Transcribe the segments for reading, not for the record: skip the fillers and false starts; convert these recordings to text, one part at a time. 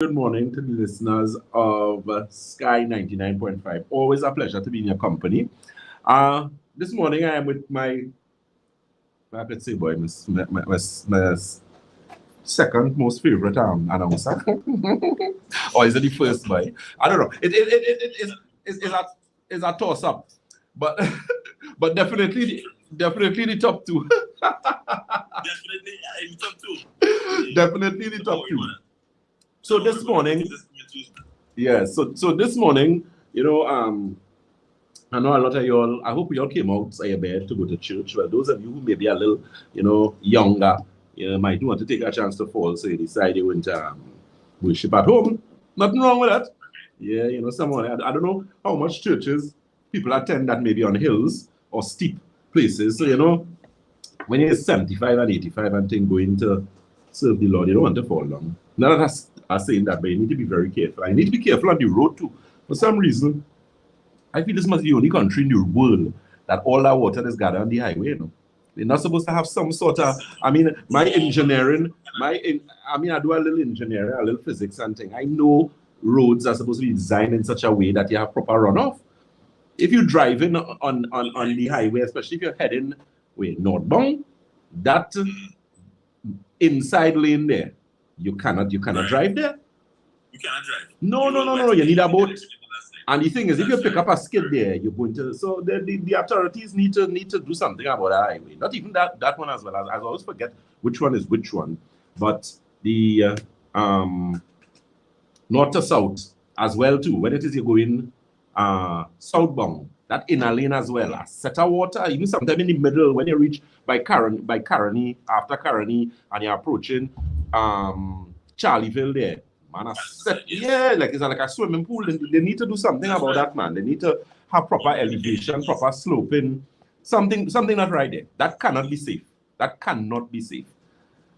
Good morning to the listeners of Sky 99.5. Always a pleasure to be in your company. This morning I am with my, I could say, boy, my second most favorite announcer. Or is it the first boy? I don't know. It's a toss up, but but definitely the top two. Definitely the top two. Definitely the top two. So this morning, yeah. So this morning, I know a lot of y'all. I hope y'all came out of your bed to go to church. Well, those of you who may be a little, younger, might want to take a chance to fall. So you decide you went to worship at home. Nothing wrong with that. Yeah, someone. I don't know how much churches people attend that maybe on hills or steep places. So when you're 75 and 85 and think going to serve the Lord, you don't want to fall down. None of us are saying that, but you need to be very careful. I need to be careful on the road too. For some reason, I feel this must be the only country in the world that all that water is gathered on the highway. They're not supposed to have some sort of, my engineering, I do a little engineering, a little physics and thing. I know roads are supposed to be designed in such a way that you have proper runoff. If you're driving on the highway, especially if you're heading northbound, that inside lane there, you cannot drive there. You cannot drive. No. You need a boat. And the thing is, if you pick up a skid there, you're going to. So the authorities need to do something about that highway. Not even that one as well. I always forget which one is which one. But the north to south as well too. When it is you're going southbound, that inner lane as well. A set of water, even sometime in the middle when you reach by Caroni, after Caroni, and you're approaching Charlieville there. Man, yeah, it's like a swimming pool. They need to do something about that, man. They need to have proper elevation, proper sloping, something not right there. That cannot be safe. That cannot be safe.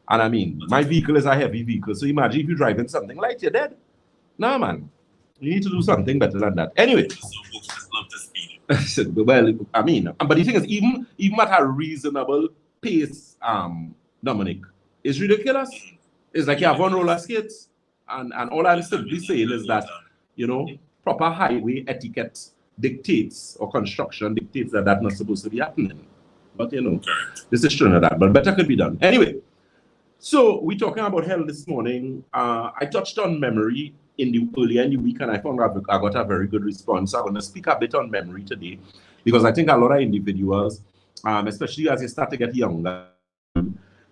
And my vehicle is a heavy vehicle, so imagine if you're driving something light, you're dead. Nah, man. You need to do something better than that. Anyway. Well, but the thing is, even at a reasonable pace, Dominic, it's ridiculous. It's like you have on roller skates. And all I'm simply saying is that, proper highway etiquette dictates, or construction dictates that that's not supposed to be happening. But, this is Trinidad, but better could be done. Anyway, so we're talking about health this morning. I touched on memory earlier in the week, and I found I got a very good response. So I'm going to speak a bit on memory today, because I think a lot of individuals, especially as you start to get younger,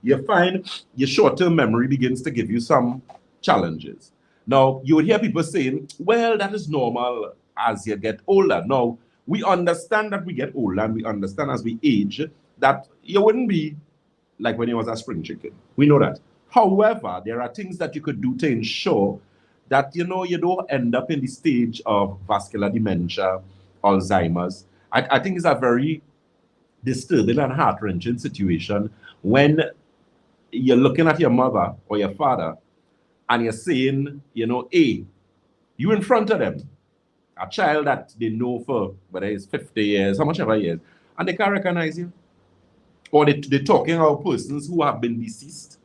you find your short-term memory begins to give you some challenges. Now, you would hear people saying, well, that is normal as you get older. Now, we understand that we get older, and we understand as we age that you wouldn't be like when you was a spring chicken. We know that. However, there are things that you could do to ensure that, you don't end up in the stage of vascular dementia, Alzheimer's. I think it's a very disturbing and heart-wrenching situation when you're looking at your mother or your father and you're saying, you in front of them, a child that they know for whether it's 50 years, how much ever years, and they can't recognize you. Or they're talking about persons who have been deceased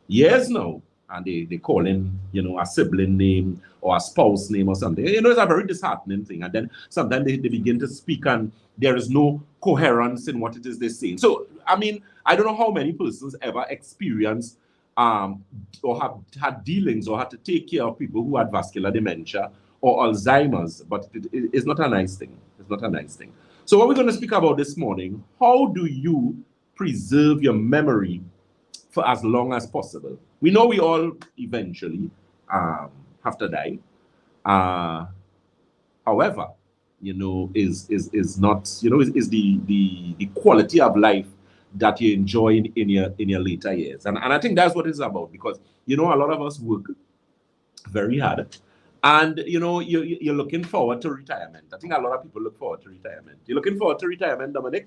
years now, and they call in, a sibling name or a spouse name or something. It's a very disheartening thing. And then sometimes they begin to speak and there is no coherence in what it is they're saying. So, I don't know how many persons ever experienced or have had dealings or had to take care of people who had vascular dementia or Alzheimer's, but it's not a nice thing. It's not a nice thing. So what we're going to speak about this morning, how do you preserve your memory for as long as possible? We know we all eventually have to die. However, is not, is the quality of life that you enjoy in your later years. And I think that's what it's about, because, a lot of us work very hard. And, you're looking forward to retirement. I think a lot of people look forward to retirement. You're looking forward to retirement, Dominic?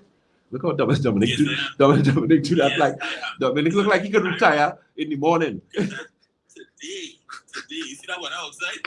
Look how Dominic do that. Yes, Like Dominic look like he could retire in the morning. Today, you see that one outside?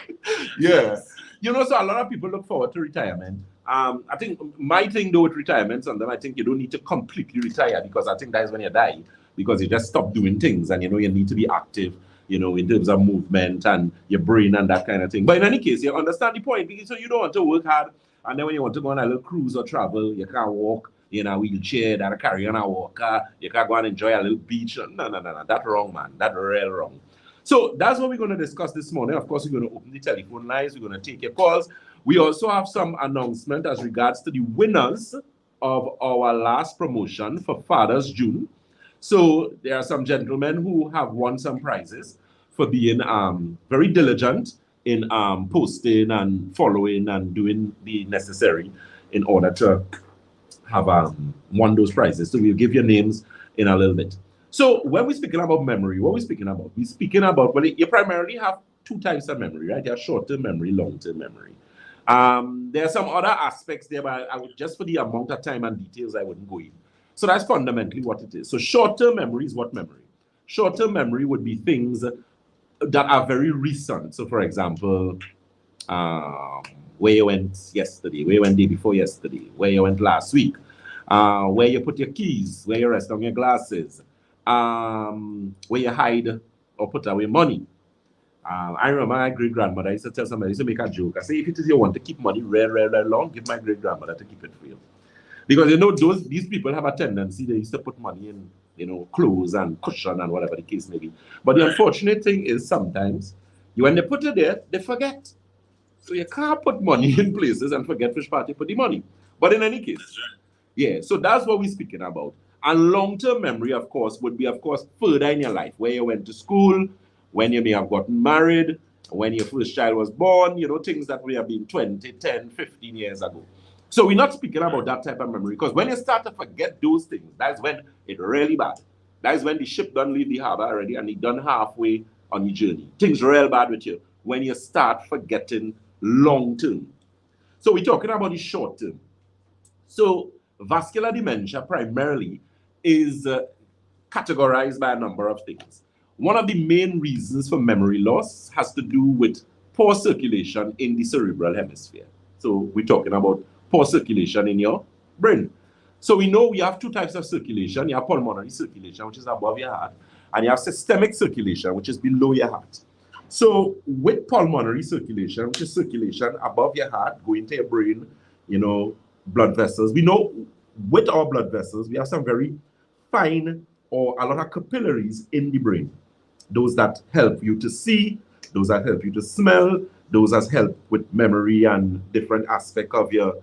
Yeah. So a lot of people look forward to retirement. I think my thing though with retirement, sometimes I think you don't need to completely retire, because I think that is when you die, because you just stop doing things and you need to be active. you know, in terms of movement and your brain and that kind of thing. But in any case, you understand the point. So you don't want to work hard, and then when you want to go on a little cruise or travel, you can't walk in a wheelchair, that carry on a walker, you can't go and enjoy a little beach. No. That's wrong, man. That's real wrong. So that's what we're going to discuss this morning. Of course, we're going to open the telephone lines. We're going to take your calls. We also have some announcement as regards to the winners of our last promotion for Father's June. So there are some gentlemen who have won some prizes for being very diligent in posting and following and doing the necessary in order to have won those prizes. So we'll give you names in a little bit. So when we're speaking about memory, what we're speaking about? We're speaking about, well, you primarily have two types of memory, right? You have short-term memory, long-term memory. There are some other aspects there, but I would, just for the amount of time and details, I wouldn't go in. So that's fundamentally what it is. So short-term memory is what memory? Short-term memory would be things that are very recent. So for example, where you went yesterday, where you went the day before yesterday, where you went last week, where you put your keys, where you rest on your glasses, where you hide or put away money. I remember my great-grandmother used to tell somebody, used to make a joke. I say, if it is you want to keep money very long, give my great-grandmother to keep it for you. Because, you know, these people have a tendency, they used to put money in, you know, clothes and cushion and whatever the case may be. But the unfortunate thing is sometimes, when they put it there, they forget. So you can't put money in places and forget which part you put the money. But in any case, yeah, so that's what we're speaking about. And long-term memory, of course, would be, of course, further in your life, where you went to school, when you may have gotten married, when your first child was born, you know, things that may have been 20, 10, 15 years ago. So we're not speaking about that type of memory, because when you start to forget those things, that's when it's really bad. That's when the ship done leave the harbor already and it done halfway on your journey. Things real bad with you when you start forgetting long-term. So we're talking about the short-term. So vascular dementia primarily is categorized by a number of things. One of the main reasons for memory loss has to do with poor circulation in the cerebral hemisphere. So we're talking about poor circulation in your brain. So we know we have two types of circulation. You have pulmonary circulation, which is above your heart, and you have systemic circulation, which is below your heart. So with pulmonary circulation, which is circulation above your heart, going to your brain, you know, blood vessels. We know with our blood vessels, we have some very fine or a lot of capillaries in the brain. Those that help you to see, those that help you to smell, those that help with memory and different aspects of your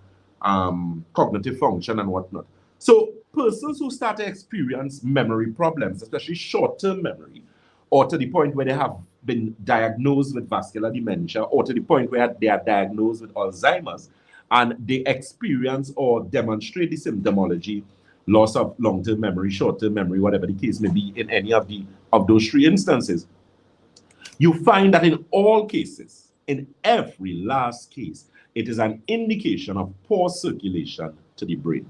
cognitive function and whatnot. So persons who start to experience memory problems, especially short-term memory, or to the point where they have been diagnosed with vascular dementia, or to the point where they are diagnosed with Alzheimer's, and they experience or demonstrate the symptomology, loss of long-term memory, short-term memory, whatever the case may be, in any of those three instances, you find that in all cases, in every last case, it is an indication of poor circulation to the brain.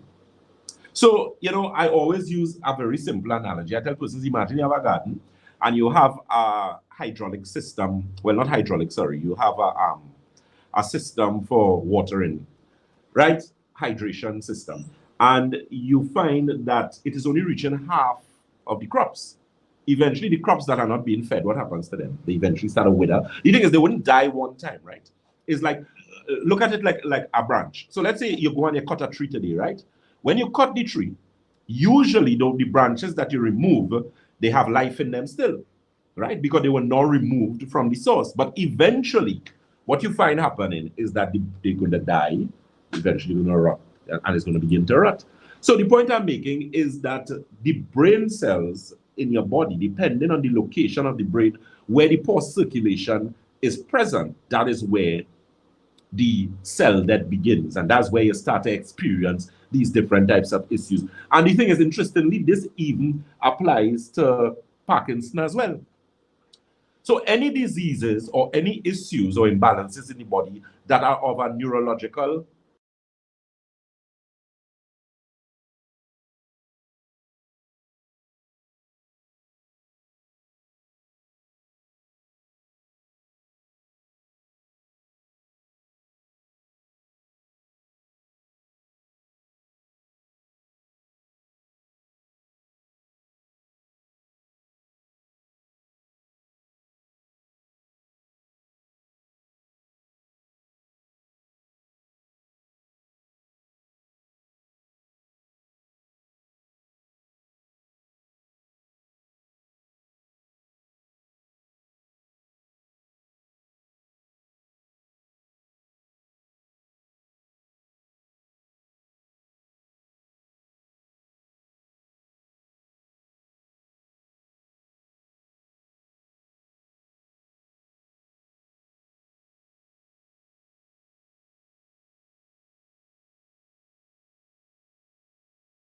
So, you know, I always use a very simple analogy. I tell persons, imagine you have a garden and you have a hydraulic system. Well, not hydraulic, sorry. You have a system for watering, right? Hydration system. And you find that it is only reaching half of the crops. Eventually, the crops that are not being fed, what happens to them? They eventually start to wither. The thing is, they wouldn't die one time, right? It's like, look at it like a branch. So let's say you go and you cut a tree today, right? When you cut the tree, usually the branches that you remove, they have life in them still, right? Because they were not removed from the source. But eventually, what you find happening is that they're going to die, eventually going to rot, and it's going to begin to rot. So the point I'm making is that the brain cells in your body, depending on the location of the brain, where the poor circulation is present, that is where the cell death begins. And that's where you start to experience these different types of issues. And the thing is, interestingly, this even applies to Parkinson as well. So any diseases or any issues or imbalances in the body that are of a neurological